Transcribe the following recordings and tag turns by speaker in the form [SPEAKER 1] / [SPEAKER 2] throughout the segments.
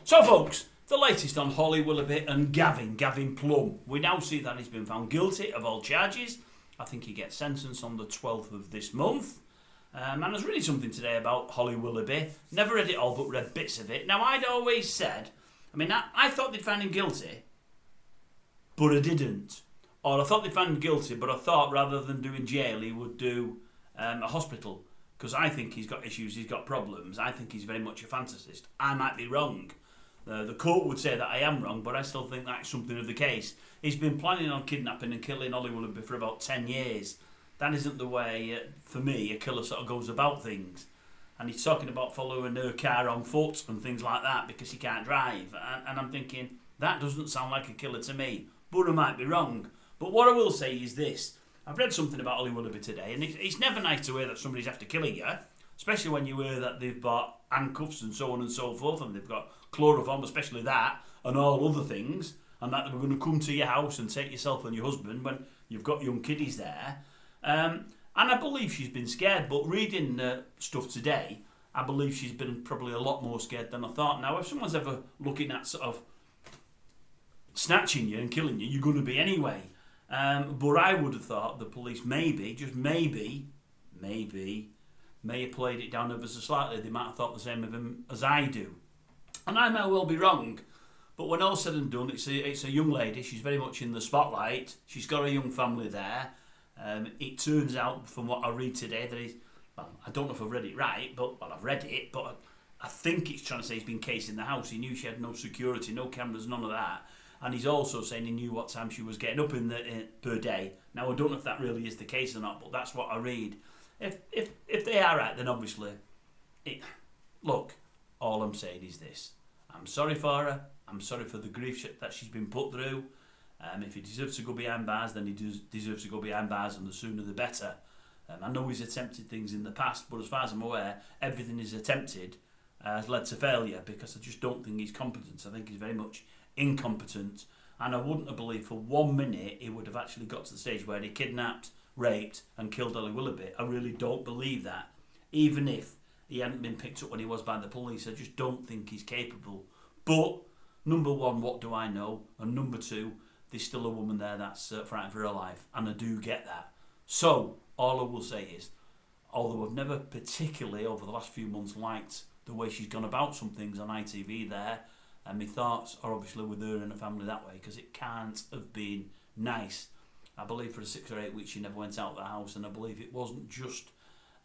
[SPEAKER 1] So folks, the latest on Holly Willoughby and Gavin Plumb. We now see that he's been found guilty of all charges. I think he gets sentenced on the 12th of this month. And I was reading something today about Holly Willoughby. Never read it all, but read bits of it. Now, I'd always said, I thought they'd find him guilty, but I didn't. Or I thought they'd find him guilty, but I thought rather than doing jail, he would do a hospital. Because I think he's got issues, he's got problems. I think he's very much a fantasist. I might be wrong. The court would say that I am wrong, but I still think that's something of the case. He's been planning on kidnapping and killing Holly Willoughby for about 10 years. That isn't the way, for me, a killer sort of goes about things. And he's talking about following her car on foot and things like that because he can't drive. And I'm thinking, that doesn't sound like a killer to me. But I might be wrong. But what I will say is this. I've read something about Holly Willoughby today, and it's never nice to hear that somebody's after killing you, especially when you hear that they've bought handcuffs and so on and so forth, and they've got chloroform, especially that, and all other things, and that they're going to come to your house and take yourself and your husband when you've got young kiddies there. And I believe she's been scared, but reading stuff today, I believe she's been probably a lot more scared than I thought. Now, if someone's ever looking at sort of snatching you and killing you, you're going to be anyway. But I would have thought the police maybe, just maybe, may have played it down ever so slightly. They might have thought the same of him as I do. And I may well be wrong, but when all's said and done, it's a young lady. She's very much in the spotlight. She's got a young family there. It turns out, from what I read today, that he's, well, I don't know if I've read it right, but I've read it, but I think it's trying to say he's been casing the house. He knew she had no security, no cameras, none of that. And he's also saying he knew what time she was getting up per day. Now, I don't know if that really is the case or not, but that's what I read. If they are right, then obviously, look, all I'm saying is this. I'm sorry for her. I'm sorry for the grief that she's been put through. If he deserves to go behind bars, then he deserves to go behind bars, and the sooner the better. I know he's attempted things in the past, but as far as I'm aware, everything he's attempted has led to failure, because I just don't think he's competent. I think he's very much incompetent, and I wouldn't have believed for 1 minute he would have actually got to the stage where he kidnapped, raped and killed Holly Willoughby. I really don't believe that. Even if he hadn't been picked up when he was by the police, I just don't think he's capable. But number one, what do I know? And number two, there's still a woman there that's frightened for her life, and I do get that. So all I will say is, although I've never particularly over the last few months liked the way she's gone about some things on ITV there, and my thoughts are obviously with her and her family that way, because it can't have been nice. I believe for 6 or 8 weeks she never went out of the house, and I believe it wasn't just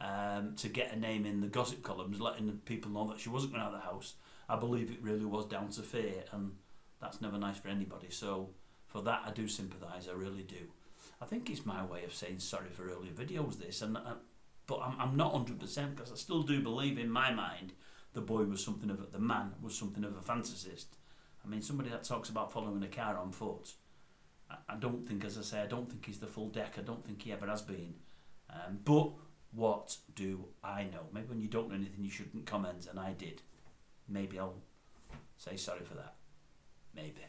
[SPEAKER 1] to get a name in the gossip columns, letting the people know that she wasn't going out of the house. I believe it really was down to fear, and that's never nice for anybody. So for that I do sympathise, I really do. I think it's my way of saying sorry for earlier videos, this, but I'm not 100%, because I still do believe in my mind the man was something of a fantasist. I mean, somebody that talks about following a car on foot, I don't think, as I say, I don't think he's the full deck. I don't think he ever has been. But what do I know? Maybe when you don't know anything, you shouldn't comment, and I did. Maybe I'll say sorry for that. Maybe.